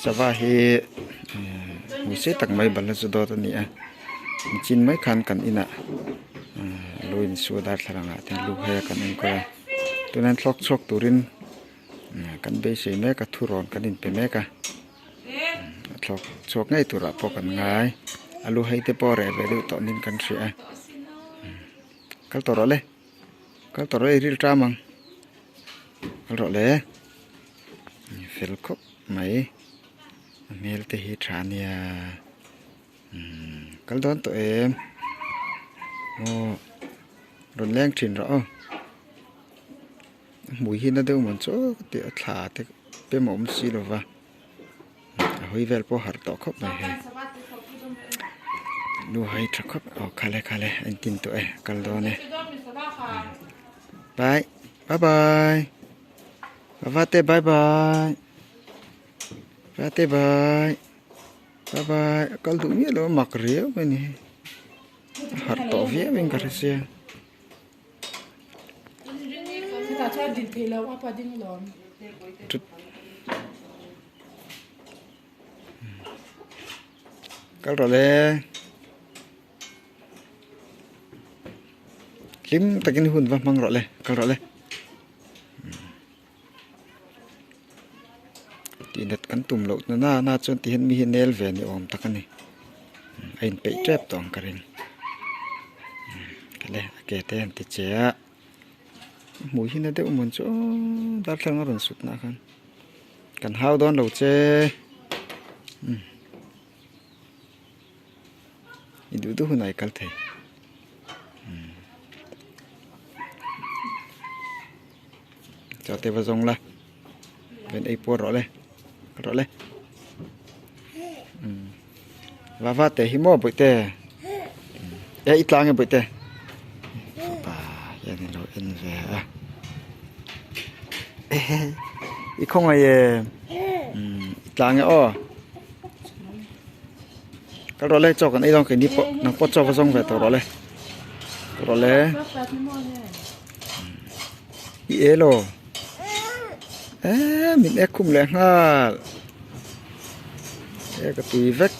sa va hi mi se tak mai bal zu do ta ni a chin mai khan kan ina luin su dar tharanga ten lu he kan en ko tunan thlok chok turin kan be se me ka thuron kan in pe me ka thlok chok ngai tura po kan ngai alu hei te po re ve du to nin kan ria kal to ro le ril tra mang kal ro le fel khop mai mel te hi thania kal don to em o ron leng thin ro mùi hi nó đều muốn chỗ để thả thì bé mồm xí rồi va hơi vel po hạt tỏ khóc này lu hay chắc khóc khale anh tin tụi cal đó này bye bye bye vate bye bye vate bye bye bye cal tụi nhớ lo mặc riêu bên này hạt tỏ vía bên cả xe Kal rồi le lim takin hun va mang rồi le kal rồi le ti net kan tum lo na chon ti hen mi hen nel ve ni om takani ain pe trap tong karin kale ke ten ti che mùi hi nó đều muốn chỗ đắt lăng nó rần sụt nè khăn cần hao đón đầu chê đủ thứ này cần thể cho tê vào rong la bên ấy po rõ lên và tê hi mò bụi tê ít lang cái bụi tê này rồi in về ít không ai lang nghe cái đó lấy cho cái này đâu cái nếp nó có cho vào trong về tàu đó lấy ý lo mình ép không lẽ ha cái tùy vết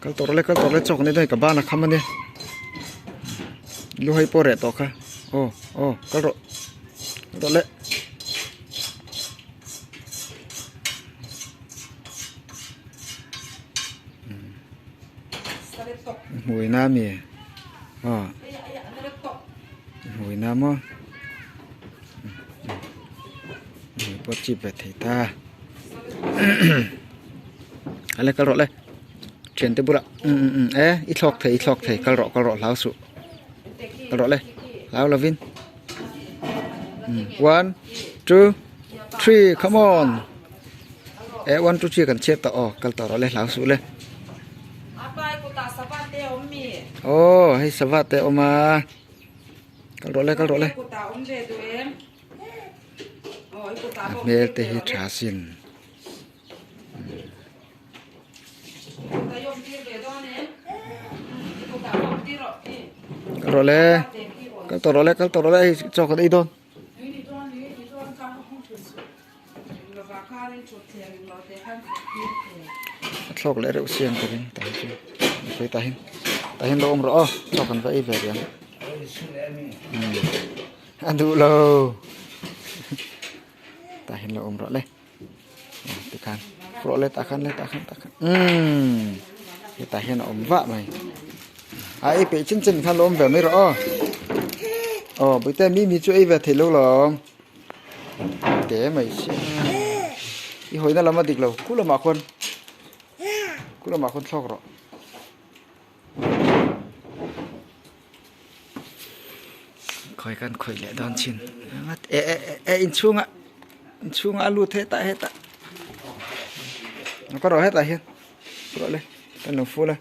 cái tàu lấy cho cái này đây cả ba là khăm anh đi lu hay po re to ka kal ro le mùi nam mi mùi nam mo mùi po chip về thầy ta ale kal ro le chen te bura ít thok thầy kal ro lao su rồi lên lao là vin 1 2 3 come on 1 2 3 cần chết tao cần tao rồi lên lao xuống lên hay savat te oma cần rồi lên mẹ te hi trả xin rồi lên cái tàu rồi cho cái đi thôi cho cái rượu xiên cái này tay hin lo om rõ cho cần vậy về điểm ăn đủ lâu tay hin lo om rõ lên tekan rõ lên takan tay hin om vạ mày ai bị chân khăn lôm về mới rõ bữa tay mi chơi về thì lâu rồi để mày đi hồi nó làm mà địch lâu cú là mà con sọc rồi khỏi lẽ đòn chín in chung á lu thế tại hết tạ nó có rồi hết tại hiên rồi lên tên nó phu lên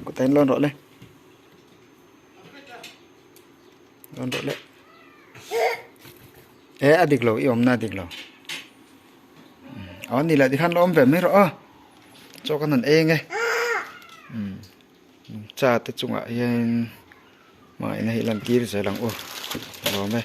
có tên lon rồi lên địch lâu yếm na địch lâu đi lại đi khăn ôm về mới rõ cho con thằng nghe cha tới chung ạ hiên mà này làm kia rồi lòng rồi mẹ